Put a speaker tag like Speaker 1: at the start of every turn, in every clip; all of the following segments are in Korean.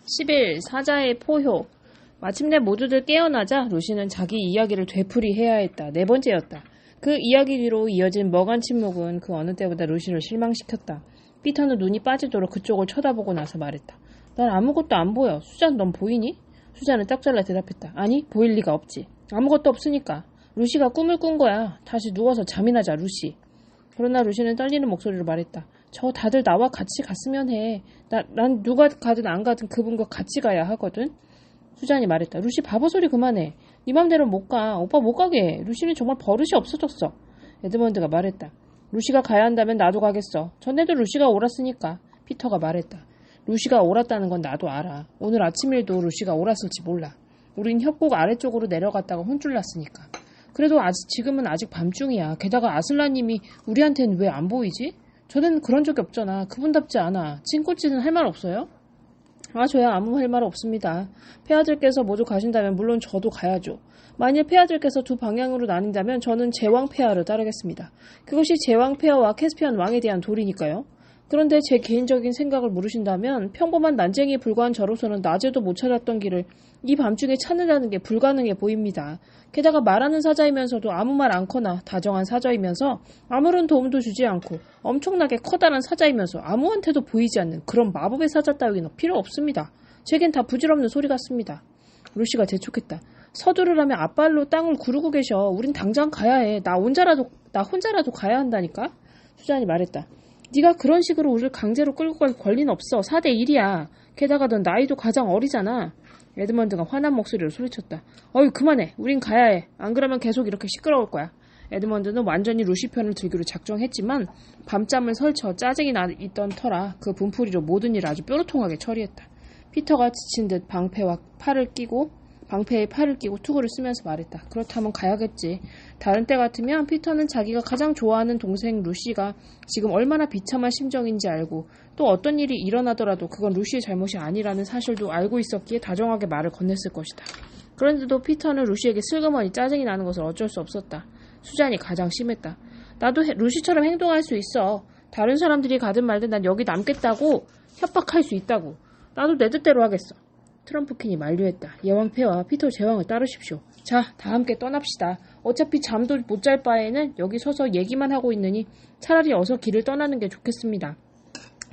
Speaker 1: 10일 사자의 포효. 마침내 모두들 깨어나자 루시는 자기 이야기를 되풀이해야 했다. 네 번째였다. 그 이야기 뒤로 이어진 멍한 침묵은 그 어느 때보다 루시를 실망시켰다. 피터는 눈이 빠지도록 그쪽을 쳐다보고 나서 말했다. 난 아무것도 안 보여. 수잔, 넌 보이니? 수잔은 딱 잘라 대답했다. 아니, 보일 리가 없지. 아무것도 없으니까. 루시가 꿈을 꾼 거야. 다시 누워서 잠이나 자, 루시. 그러나 루시는 떨리는 목소리로 말했다. 저 다들 나와 같이 갔으면 해. 난 누가 가든 안 가든 그분과 같이 가야 하거든. 수잔이 말했다. 루시 바보 소리 그만해. 네 맘대로 못 가. 오빠 못 가게 해. 루시는 정말 버릇이 없어졌어. 에드먼드가 말했다. 루시가 가야 한다면 나도 가겠어. 전에도 루시가 옳았으니까. 피터가 말했다. 루시가 옳았다는 건 나도 알아. 오늘 아침 일도 루시가 옳았을지 몰라. 우린 협곡 아래쪽으로 내려갔다가 혼쭐 났으니까. 그래도 지금은 아직 밤중이야. 게다가 아슬라님이 우리한테는 왜 안 보이지? 저는 그런 적이 없잖아. 그분답지 않아. 찐꼴찌는 할 말 없어요? 저야 아무 할 말 없습니다. 폐하들께서 모두 가신다면 물론 저도 가야죠. 만일 폐하들께서 두 방향으로 나뉜다면 저는 제왕 폐하를 따르겠습니다. 그것이 제왕 폐하와 캐스피안 왕에 대한 도리니까요. 그런데 제 개인적인 생각을 물으신다면 평범한 난쟁이에 불과한 저로서는 낮에도 못 찾았던 길을 이 밤중에 찾는다는 게 불가능해 보입니다. 게다가 말하는 사자이면서도 아무 말 않거나 다정한 사자이면서 아무런 도움도 주지 않고 엄청나게 커다란 사자이면서 아무한테도 보이지 않는 그런 마법의 사자 따위는 필요 없습니다. 제겐 다 부질없는 소리 같습니다. 루시가 재촉했다. 서두르라면 앞발로 땅을 구르고 계셔. 우린 당장 가야 해. 나 혼자라도 가야 한다니까. 수잔이 말했다. 네가 그런 식으로 우리를 강제로 끌고 갈 권리는 없어. 4대 1이야. 게다가 넌 나이도 가장 어리잖아. 에드먼드가 화난 목소리로 소리쳤다. 어이 그만해. 우린 가야 해. 안 그러면 계속 이렇게 시끄러울 거야. 에드먼드는 완전히 루시 편을 들기로 작정했지만 밤잠을 설쳐 짜증이 나 있던 터라 그 분풀이로 모든 일을 아주 뾰루통하게 처리했다. 피터가 지친 듯 방패에 팔을 끼고 투구를 쓰면서 말했다. 그렇다면 가야겠지. 다른 때 같으면 피터는 자기가 가장 좋아하는 동생 루시가 지금 얼마나 비참한 심정인지 알고 또 어떤 일이 일어나더라도 그건 루시의 잘못이 아니라는 사실도 알고 있었기에 다정하게 말을 건넸을 것이다. 그런데도 피터는 루시에게 슬그머니 짜증이 나는 것을 어쩔 수 없었다. 수잔이 가장 심했다. 나도 루시처럼 행동할 수 있어. 다른 사람들이 가든 말든 난 여기 남겠다고 협박할 수 있다고. 나도 내 뜻대로 하겠어. 트럼프킨이 만류했다. 예왕폐와 피터 제왕을 따르십시오. 자, 다 함께 떠납시다. 어차피 잠도 못 잘 바에는 여기 서서 얘기만 하고 있느니 차라리 어서 길을 떠나는 게 좋겠습니다.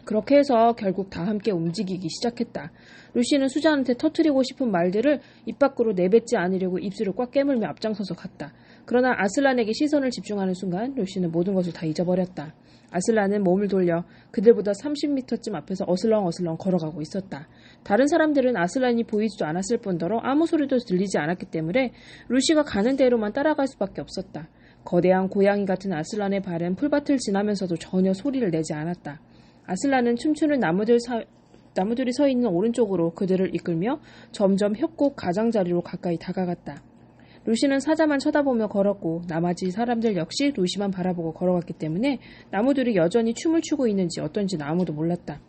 Speaker 1: 그렇게 해서 결국 다 함께 움직이기 시작했다. 루시는 수잔한테 터뜨리고 싶은 말들을 입 밖으로 내뱉지 않으려고 입술을 꽉 깨물며 앞장서서 갔다. 그러나 아슬란에게 시선을 집중하는 순간 루시는 모든 것을 다 잊어버렸다. 아슬란은 몸을 돌려 그들보다 30m쯤 앞에서 어슬렁어슬렁 걸어가고 있었다. 다른 사람들은 아슬란이 보이지도 않았을 뿐더러 아무 소리도 들리지 않았기 때문에 루시가 가는 대로만 따라갈 수밖에 없었다. 거대한 고양이 같은 아슬란의 발은 풀밭을 지나면서도 전혀 소리를 내지 않았다. 아슬란은 춤추는 나무들이 서 있는 오른쪽으로 그들을 이끌며 점점 협곡 가장자리로 가까이 다가갔다. 루시는 사자만 쳐다보며 걸었고 나머지 사람들 역시 루시만 바라보고 걸어갔기 때문에 나무들이 여전히 춤을 추고 있는지 어떤지는 아무도 몰랐다.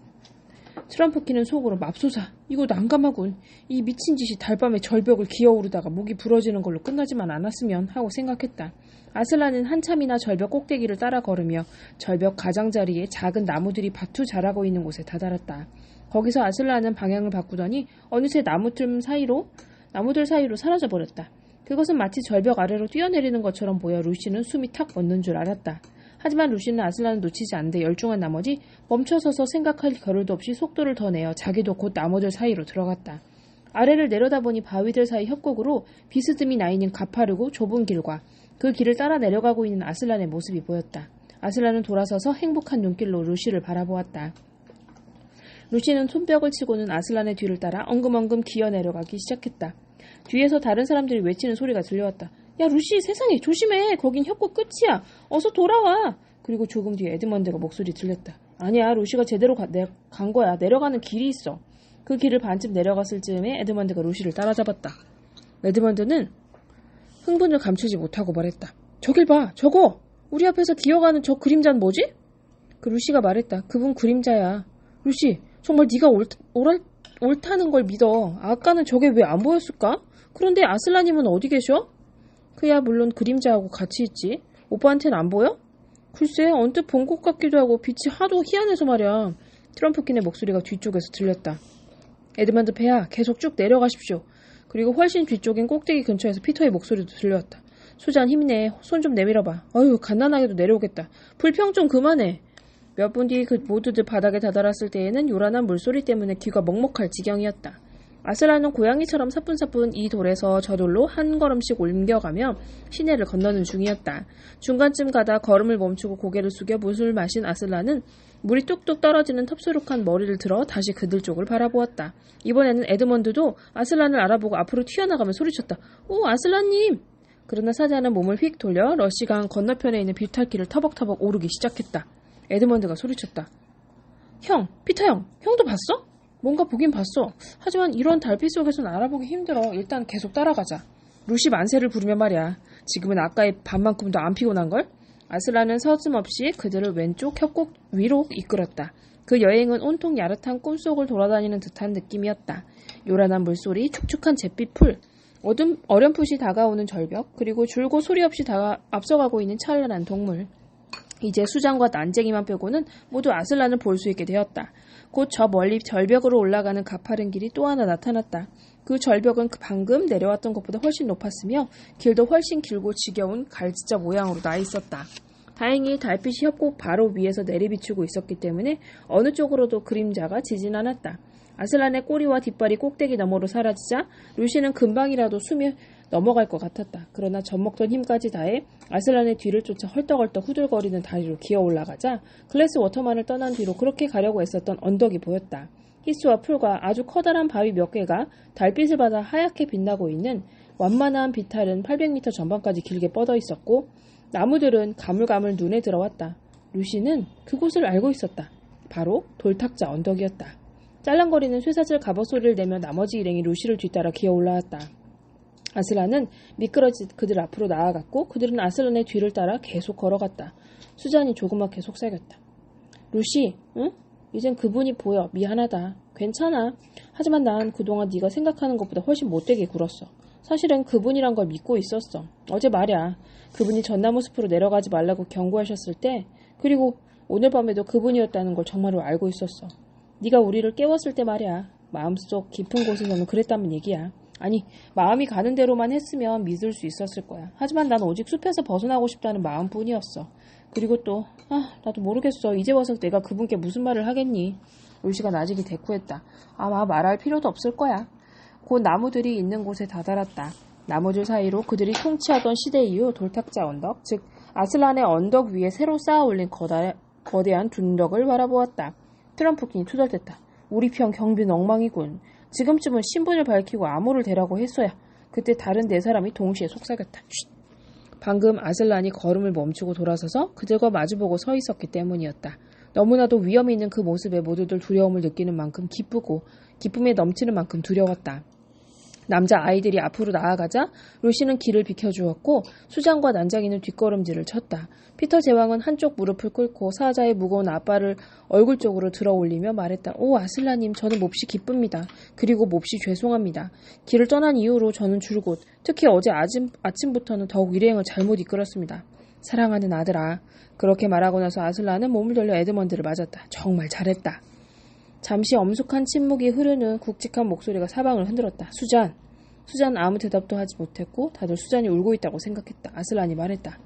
Speaker 1: 트럼프키는 속으로 맙소사 이거 난감하군. 이 미친 짓이 달밤에 절벽을 기어오르다가 목이 부러지는 걸로 끝나지만 않았으면 하고 생각했다. 아슬란은 한참이나 절벽 꼭대기를 따라 걸으며 절벽 가장자리에 작은 나무들이 바투 자라고 있는 곳에 다다랐다. 거기서 아슬란은 방향을 바꾸더니 어느새 나무들 사이로 사라져버렸다. 그것은 마치 절벽 아래로 뛰어내리는 것처럼 보여 루시는 숨이 탁 멎는 줄 알았다. 하지만 루시는 아슬란을 놓치지 않는데 열중한 나머지 멈춰서서 생각할 겨를도 없이 속도를 더 내어 자기도 곧 나무들 사이로 들어갔다. 아래를 내려다보니 바위들 사이 협곡으로 비스듬히 나 있는 가파르고 좁은 길과 그 길을 따라 내려가고 있는 아슬란의 모습이 보였다. 아슬란은 돌아서서 행복한 눈길로 루시를 바라보았다. 루시는 손뼉을 치고는 아슬란의 뒤를 따라 엉금엉금 기어 내려가기 시작했다. 뒤에서 다른 사람들이 외치는 소리가 들려왔다. 야 루시 세상에 조심해. 거긴 협곡 끝이야. 어서 돌아와. 그리고 조금 뒤에 에드먼드가 목소리 들렸다. 아니야 루시가 제대로 간 거야. 내려가는 길이 있어. 그 길을 반쯤 내려갔을 즈음에 에드먼드가 루시를 따라잡았다. 에드먼드는 흥분을 감추지 못하고 말했다. 저길 봐. 저거. 우리 앞에서 기어가는 저 그림자는 뭐지? 그 루시가 말했다. 그분 그림자야. 루시 정말 네가 옳다는 걸 믿어. 아까는 저게 왜 안 보였을까? 그런데 아슬라님은 어디 계셔? 그야 물론 그림자하고 같이 있지. 오빠한테는 안 보여? 글쎄 언뜻 본 것 같기도 하고 빛이 하도 희한해서 말이야. 트럼프킨의 목소리가 뒤쪽에서 들렸다. 에드먼드 폐하, 계속 쭉 내려가십시오. 그리고 훨씬 뒤쪽인 꼭대기 근처에서 피터의 목소리도 들려왔다. 수잔 힘내. 손 좀 내밀어봐. 어휴, 갓난아기도 내려오겠다. 불평 좀 그만해. 몇 분 뒤 그 모두들 바닥에 다다랐을 때에는 요란한 물소리 때문에 귀가 먹먹할 지경이었다. 아슬라는 고양이처럼 사뿐사뿐 이 돌에서 저 돌로 한 걸음씩 옮겨가며 시내를 건너는 중이었다. 중간쯤 가다 걸음을 멈추고 고개를 숙여 물을 마신 아슬라는 물이 뚝뚝 떨어지는 텁수룩한 머리를 들어 다시 그들 쪽을 바라보았다. 이번에는 에드먼드도 아슬란을 알아보고 앞으로 튀어나가며 소리쳤다. 오, 아슬란님! 그러나 사자는 몸을 휙 돌려 러시강 건너편에 있는 비탈길을 터벅터벅 오르기 시작했다. 에드먼드가 소리쳤다. 형, 피터 형, 형도 봤어? 뭔가 보긴 봤어. 하지만 이런 달빛 속에서는 알아보기 힘들어. 일단 계속 따라가자. 루시 만세를 부르며 말이야. 지금은 아까의 밤만큼도 안 피곤한걸? 아슬란은 서슴없이 그들을 왼쪽 협곡 위로 이끌었다. 그 여행은 온통 야릇한 꿈속을 돌아다니는 듯한 느낌이었다. 요란한 물소리, 축축한 잿빛 풀, 어렴풋이 다가오는 절벽, 그리고 줄곧 소리 없이 앞서가고 있는 찬란한 동물. 이제 수장과 난쟁이만 빼고는 모두 아슬란을 볼 수 있게 되었다. 곧 저 멀리 절벽으로 올라가는 가파른 길이 또 하나 나타났다. 그 절벽은 방금 내려왔던 것보다 훨씬 높았으며 길도 훨씬 길고 지겨운 갈지자 모양으로 나 있었다. 다행히 달빛이 협곡 바로 위에서 내리비추고 있었기 때문에 어느 쪽으로도 그림자가 지진 않았다. 아슬란의 꼬리와 뒷발이 꼭대기 너머로 사라지자 루시는 금방이라도 숨이 넘어갈 것 같았다. 그러나 젖먹던 힘까지 다해 아슬란의 뒤를 쫓아 헐떡헐떡 후들거리는 다리로 기어 올라가자 글래스 워터만을 떠난 뒤로 그렇게 가려고 애썼던 언덕이 보였다. 히스와 풀과 아주 커다란 바위 몇 개가 달빛을 받아 하얗게 빛나고 있는 완만한 비탈은 800m 전방까지 길게 뻗어 있었고 나무들은 가물가물 눈에 들어왔다. 루시는 그곳을 알고 있었다. 바로 돌탁자 언덕이었다. 짤랑거리는 쇠사슬 갑옷 소리를 내며 나머지 일행이 루시를 뒤따라 기어 올라왔다. 아슬란은 미끄러지 그들 앞으로 나아갔고 그들은 아슬란의 뒤를 따라 계속 걸어갔다. 수잔이 조그맣게 속삭였다. 루시, 응? 이젠 그분이 보여. 미안하다. 괜찮아. 하지만 난 그동안 네가 생각하는 것보다 훨씬 못되게 굴었어. 사실은 그분이란 걸 믿고 있었어. 어제 말야. 그분이 전나무 숲으로 내려가지 말라고 경고하셨을 때 그리고 오늘 밤에도 그분이었다는 걸 정말로 알고 있었어. 네가 우리를 깨웠을 때 말야. 마음속 깊은 곳에서는 그랬다는 얘기야. 아니, 마음이 가는 대로만 했으면 믿을 수 있었을 거야. 하지만 난 오직 숲에서 벗어나고 싶다는 마음뿐이었어. 그리고 또 나도 모르겠어. 이제 와서 내가 그분께 무슨 말을 하겠니? 루시가 나직이 대꾸했다. 아마 말할 필요도 없을 거야. 곧 나무들이 있는 곳에 다다랐다. 나무들 사이로 그들이 통치하던 시대 이후 돌탁자 언덕, 즉 아슬란의 언덕 위에 새로 쌓아 올린 거대한 둔덕을 바라보았다. 트럼프킨이 투덜댔다. 우리 편 경비는 엉망이군. 지금쯤은 신분을 밝히고 암호를 대라고 했어야. 그때 다른 네 사람이 동시에 속삭였다. 쉿. 방금 아슬란이 걸음을 멈추고 돌아서서 그들과 마주보고 서 있었기 때문이었다. 너무나도 위험이 있는 그 모습에 모두들 두려움을 느끼는 만큼 기쁘고 기쁨에 넘치는 만큼 두려웠다. 남자 아이들이 앞으로 나아가자 루시는 길을 비켜주었고 수장과 난장이는 뒷걸음질을 쳤다. 피터 제왕은 한쪽 무릎을 꿇고 사자의 무거운 앞발을 얼굴 쪽으로 들어 올리며 말했다. 오, 아슬라님, 저는 몹시 기쁩니다. 그리고 몹시 죄송합니다. 길을 떠난 이후로 저는 줄곧, 특히 어제 아침부터는 더욱 일행을 잘못 이끌었습니다. 사랑하는 아들아. 그렇게 말하고 나서 아슬라는 몸을 돌려 에드먼드를 맞았다. 정말 잘했다. 잠시 엄숙한 침묵이 흐르는 굵직한 목소리가 사방을 흔들었다. 수잔 아무 대답도 하지 못했고 다들 수잔이 울고 있다고 생각했다. 아슬란이 말했다.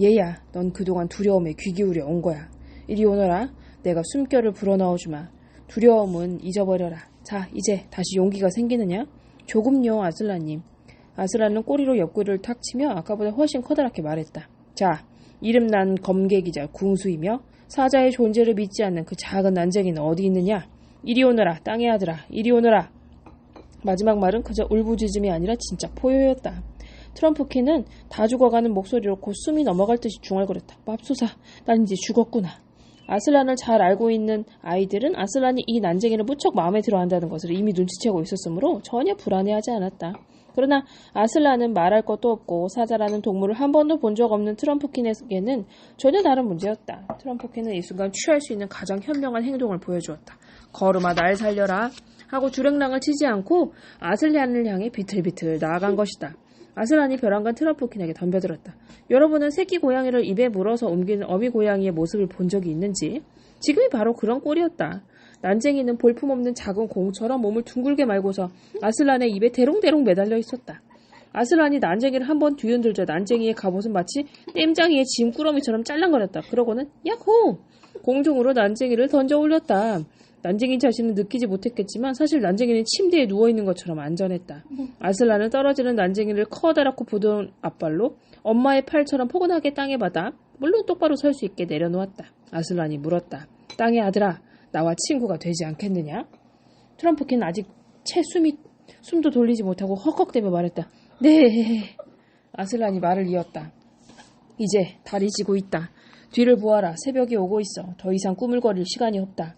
Speaker 1: 얘야, 넌 그동안 두려움에 귀 기울여 온 거야. 이리 오너라. 내가 숨결을 불어넣어주마. 두려움은 잊어버려라. 자, 이제 다시 용기가 생기느냐? 조금요, 아슬란님. 아슬란은 꼬리로 옆구리를 탁 치며 아까보다 훨씬 커다랗게 말했다. 자, 이름난 검객이자 궁수이며 사자의 존재를 믿지 않는 그 작은 난쟁이는 어디 있느냐? 이리 오너라, 땅의 아들아, 이리 오너라. 마지막 말은 그저 울부짖음이 아니라 진짜 포효였다. 트럼프킨은 다 죽어가는 목소리로 곧 숨이 넘어갈 듯이 중얼거렸다. 맙소사, 난 이제 죽었구나. 아슬란을 잘 알고 있는 아이들은 아슬란이 이 난쟁이를 무척 마음에 들어한다는 것을 이미 눈치채고 있었으므로 전혀 불안해하지 않았다. 그러나 아슬란은 말할 것도 없고 사자라는 동물을 한 번도 본 적 없는 트럼프킨에게는 전혀 다른 문제였다. 트럼프킨은 이 순간 취할 수 있는 가장 현명한 행동을 보여주었다. 걸음아, 날 살려라 하고 주랭랑을 치지 않고 아슬란을 향해 비틀비틀 나아간 것이다. 아슬란이 벼랑간 트럼프킨에게 덤벼들었다. 여러분은 새끼 고양이를 입에 물어서 옮기는 어미 고양이의 모습을 본 적이 있는지? 지금이 바로 그런 꼴이었다. 난쟁이는 볼품없는 작은 공처럼 몸을 둥글게 말고서 아슬란의 입에 대롱대롱 매달려 있었다. 아슬란이 난쟁이를 한번 뒤흔들자 난쟁이의 갑옷은 마치 땜장이의 짐꾸러미처럼 짤랑거렸다. 그러고는 야호! 공중으로 난쟁이를 던져 올렸다. 난쟁이 자신은 느끼지 못했겠지만 사실 난쟁이는 침대에 누워있는 것처럼 안전했다. 아슬란은 떨어지는 난쟁이를 커다랗고 부드러운 앞발로 엄마의 팔처럼 포근하게 땅에 받아 물론 똑바로 설 수 있게 내려놓았다. 아슬란이 물었다. 땅의 아들아, 나와 친구가 되지 않겠느냐? 트럼프킨은 아직 숨도 돌리지 못하고 헉헉대며 말했다. 네. 아슬란이 말을 이었다. 이제 달이 지고 있다. 뒤를 보아라. 새벽이 오고 있어. 더 이상 꾸물거릴 시간이 없다.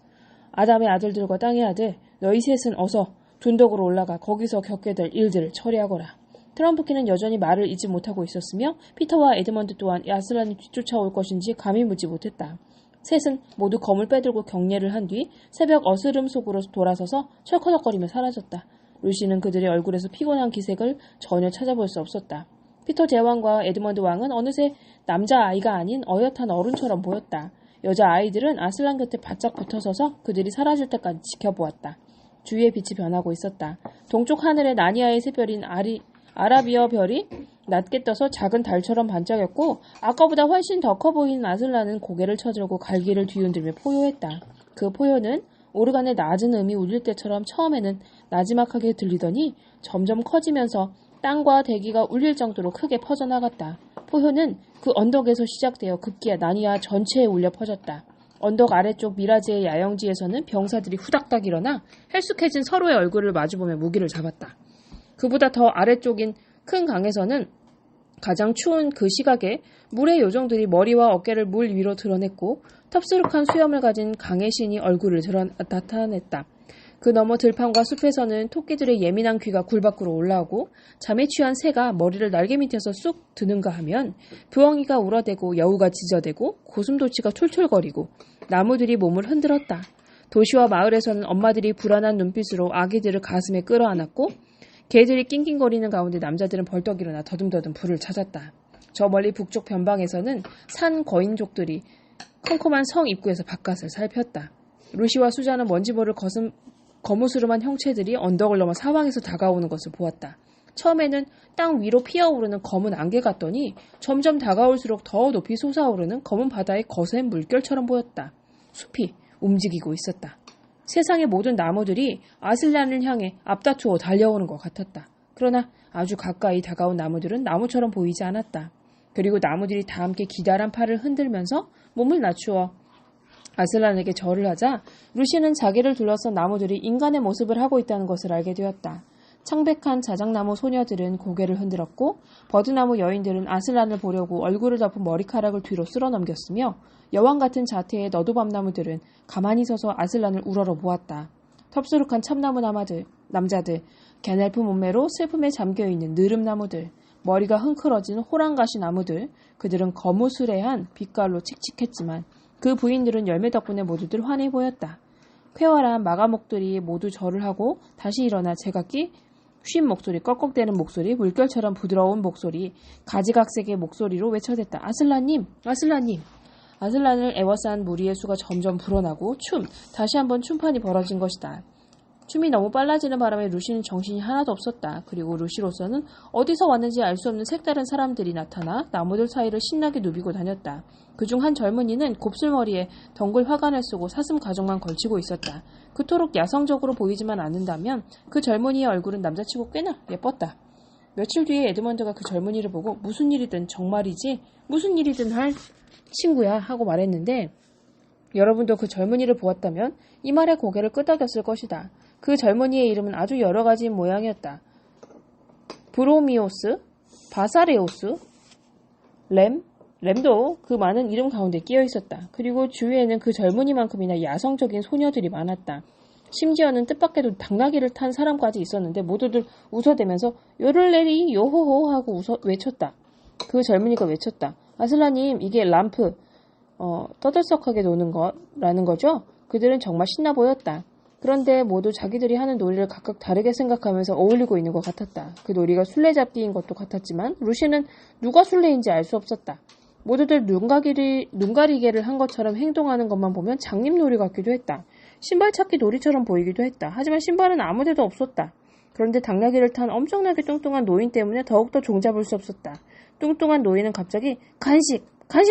Speaker 1: 아담의 아들들과 땅의 아들, 너희 셋은 어서 둔덕으로 올라가 거기서 겪게 될 일들을 처리하거라. 트럼프킨은 여전히 말을 잊지 못하고 있었으며 피터와 에드먼드 또한 아슬란이 뒤쫓아올 것인지 감히 묻지 못했다. 셋은 모두 검을 빼들고 경례를 한 뒤 새벽 어스름 속으로 돌아서서 철커덕거리며 사라졌다. 루시는 그들의 얼굴에서 피곤한 기색을 전혀 찾아볼 수 없었다. 피터 제왕과 에드먼드 왕은 어느새 남자아이가 아닌 어엿한 어른처럼 보였다. 여자아이들은 아슬란 곁에 바짝 붙어서서 그들이 사라질 때까지 지켜보았다. 주위의 빛이 변하고 있었다. 동쪽 하늘에 나니아의 새별인 아라비아 별이 낮게 떠서 작은 달처럼 반짝였고 아까보다 훨씬 더 커 보이는 아슬란은 고개를 쳐들고 갈기를 뒤흔들며 포효했다. 그 포효는 오르간의 낮은 음이 울릴 때처럼 처음에는 나지막하게 들리더니 점점 커지면서 땅과 대기가 울릴 정도로 크게 퍼져나갔다. 포효는 그 언덕에서 시작되어 급기야 나니아 전체에 울려 퍼졌다. 언덕 아래쪽 미라지의 야영지에서는 병사들이 후닥닥 일어나 헬쑥해진 서로의 얼굴을 마주보며 무기를 잡았다. 그보다 더 아래쪽인 큰 강에서는 가장 추운 그 시각에 물의 요정들이 머리와 어깨를 물 위로 드러냈고 텁스룩한 수염을 가진 강의 신이 얼굴을 나타냈다. 그 너머 들판과 숲에서는 토끼들의 예민한 귀가 굴 밖으로 올라오고 잠에 취한 새가 머리를 날개 밑에서 쑥 드는가 하면 부엉이가 울어대고 여우가 짖어대고 고슴도치가 툴툴거리고 나무들이 몸을 흔들었다. 도시와 마을에서는 엄마들이 불안한 눈빛으로 아기들을 가슴에 끌어안았고 개들이 낑낑거리는 가운데 남자들은 벌떡 일어나 더듬더듬 불을 찾았다. 저 멀리 북쪽 변방에서는 산 거인족들이 컴컴한 성 입구에서 바깥을 살폈다. 루시와 수자는 먼지 모를 거무스름한 형체들이 언덕을 넘어 사방에서 다가오는 것을 보았다. 처음에는 땅 위로 피어오르는 검은 안개 같더니 점점 다가올수록 더 높이 솟아오르는 검은 바다의 거센 물결처럼 보였다. 숲이 움직이고 있었다. 세상의 모든 나무들이 아슬란을 향해 앞다투어 달려오는 것 같았다. 그러나 아주 가까이 다가온 나무들은 나무처럼 보이지 않았다. 그리고 나무들이 다 함께 기다란 팔을 흔들면서 몸을 낮추어 아슬란에게 절을 하자 루시는 자기를 둘러싼 나무들이 인간의 모습을 하고 있다는 것을 알게 되었다. 창백한 자작나무 소녀들은 고개를 흔들었고 버드나무 여인들은 아슬란을 보려고 얼굴을 덮은 머리카락을 뒤로 쓸어넘겼으며 여왕 같은 자태의 너도밤나무들은 가만히 서서 아슬란을 우러러 보았다. 텁스룩한 참나무 남자들, 개날프 몸매로 슬픔에 잠겨있는 느릅나무들, 머리가 흥크러진 호랑가시 나무들, 그들은 거무스레한 빛깔로 칙칙했지만 그 부인들은 열매 덕분에 모두들 환해 보였다. 쾌활한 마가목들이 모두 절을 하고 다시 일어나 제각기 쉰 목소리, 꺽꺽대는 목소리, 물결처럼 부드러운 목소리, 가지각색의 목소리로 외쳐댔다. 아슬란님! 아슬란님! 아슬란을 애워싼 무리의 수가 점점 불어나고 다시 한번 춤판이 벌어진 것이다. 춤이 너무 빨라지는 바람에 루시는 정신이 하나도 없었다. 그리고 루시로서는 어디서 왔는지 알 수 없는 색다른 사람들이 나타나 나무들 사이를 신나게 누비고 다녔다. 그중 한 젊은이는 곱슬머리에 덩굴 화관을 쓰고 사슴 가죽만 걸치고 있었다. 그토록 야성적으로 보이지만 않는다면 그 젊은이의 얼굴은 남자치고 꽤나 예뻤다. 며칠 뒤에 에드먼드가 그 젊은이를 보고 무슨 일이든 정말이지 무슨 일이든 할 친구야 하고 말했는데 여러분도 그 젊은이를 보았다면 이 말에 고개를 끄덕였을 것이다. 그 젊은이의 이름은 아주 여러 가지인 모양이었다. 브로미오스, 바사레오스, 램도 그 많은 이름 가운데 끼어 있었다. 그리고 주위에는 그 젊은이만큼이나 야성적인 소녀들이 많았다. 심지어는 뜻밖에도 당나귀를 탄 사람까지 있었는데 모두들 웃어대면서 요를레리 요호호 하고 외쳤다. 그 젊은이가 외쳤다. 아슬라님, 이게 람프, 떠들썩하게 노는 거라는 거죠? 그들은 정말 신나 보였다. 그런데 모두 자기들이 하는 놀이를 각각 다르게 생각하면서 어울리고 있는 것 같았다. 그 놀이가 술래잡기인 것도 같았지만 루시는 누가 술래인지 알 수 없었다. 모두들 눈가리개를 한 것처럼 행동하는 것만 보면 장님놀이 같기도 했다. 신발 찾기 놀이처럼 보이기도 했다. 하지만 신발은 아무데도 없었다. 그런데 당나귀를 탄 엄청나게 뚱뚱한 노인 때문에 더욱더 종잡을 수 없었다. 뚱뚱한 노인은 갑자기 간식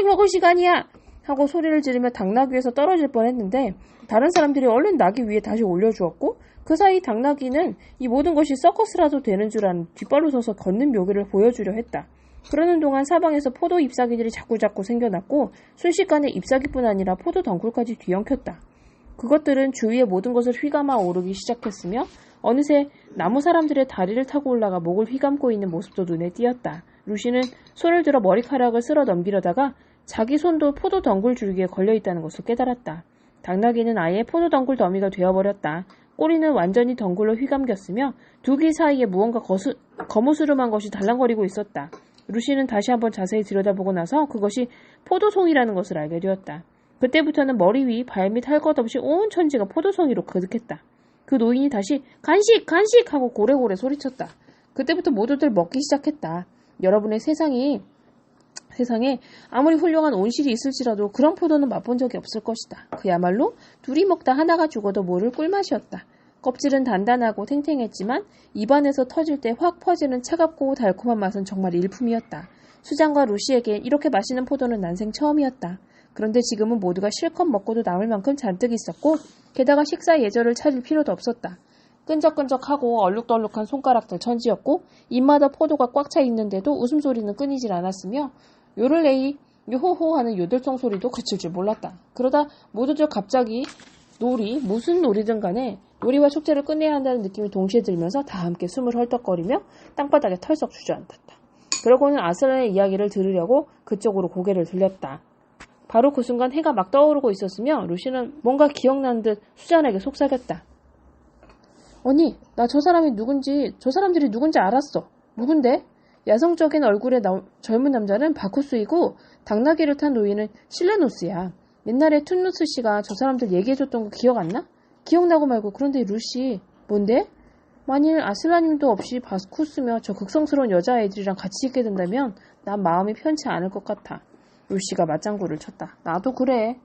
Speaker 1: 먹을 시간이야! 하고 소리를 지르며 당나귀에서 떨어질 뻔했는데 다른 사람들이 얼른 나귀 위에 다시 올려주었고 그 사이 당나귀는 이 모든 것이 서커스라도 되는 줄 아는 뒷발로 서서 걷는 묘기를 보여주려 했다. 그러는 동안 사방에서 포도 잎사귀들이 자꾸자꾸 생겨났고 순식간에 잎사귀뿐 아니라 포도 덩굴까지 뒤엉켰다. 그것들은 주위의 모든 것을 휘감아 오르기 시작했으며 어느새 나무 사람들의 다리를 타고 올라가 목을 휘감고 있는 모습도 눈에 띄었다. 루시는 손을 들어 머리카락을 쓸어 넘기려다가 자기 손도 포도 덩굴 줄기에 걸려있다는 것을 깨달았다. 당나귀는 아예 포도 덩굴 더미가 되어버렸다. 꼬리는 완전히 덩굴로 휘감겼으며 두 귀 사이에 무언가 거무스름한 것이 달랑거리고 있었다. 루시는 다시 한번 자세히 들여다보고 나서 그것이 포도송이라는 것을 알게 되었다. 그때부터는 머리 위, 발 밑 할 것 없이 온 천지가 포도송이로 가득했다. 그 노인이 다시 간식 하고 고래고래 소리쳤다. 그때부터 모두들 먹기 시작했다. 여러분의 세상에 아무리 훌륭한 온실이 있을지라도 그런 포도는 맛본 적이 없을 것이다. 그야말로 둘이 먹다 하나가 죽어도 모를 꿀맛이었다. 껍질은 단단하고 탱탱했지만 입안에서 터질 때 확 퍼지는 차갑고 달콤한 맛은 정말 일품이었다. 수장과 루시에게 이렇게 맛있는 포도는 난생 처음이었다. 그런데 지금은 모두가 실컷 먹고도 남을 만큼 잔뜩 있었고 게다가 식사 예절을 차릴 필요도 없었다. 끈적끈적하고 얼룩덜룩한 손가락들 천지였고 입마다 포도가 꽉 차 있는데도 웃음소리는 끊이질 않았으며 요를레이 요호호 하는 요들송 소리도 그칠 줄 몰랐다. 그러다 모두들 갑자기 무슨 놀이든 간에 놀이와 축제를 끝내야 한다는 느낌이 동시에 들면서 다 함께 숨을 헐떡거리며 땅바닥에 털썩 주저앉았다. 그러고는 아슬란의 이야기를 들으려고 그쪽으로 고개를 돌렸다. 바로 그 순간 해가 막 떠오르고 있었으며 루시는 뭔가 기억나는 듯 수잔에게 속삭였다. 언니, 나 저 사람들이 누군지 알았어. 누군데? 야성적인 얼굴의 젊은 남자는 바쿠스이고 당나귀를 탄 노인은 실레노스야. 옛날에 툰누스 씨가 저 사람들 얘기해줬던 거 기억 안 나? 기억나고 말고. 그런데 루시, 뭔데? 만일 아슬라님도 없이 바쿠스며 저 극성스러운 여자아이들이랑 같이 있게 된다면 난 마음이 편치 않을 것 같아. 루시가 맞장구를 쳤다. 나도 그래.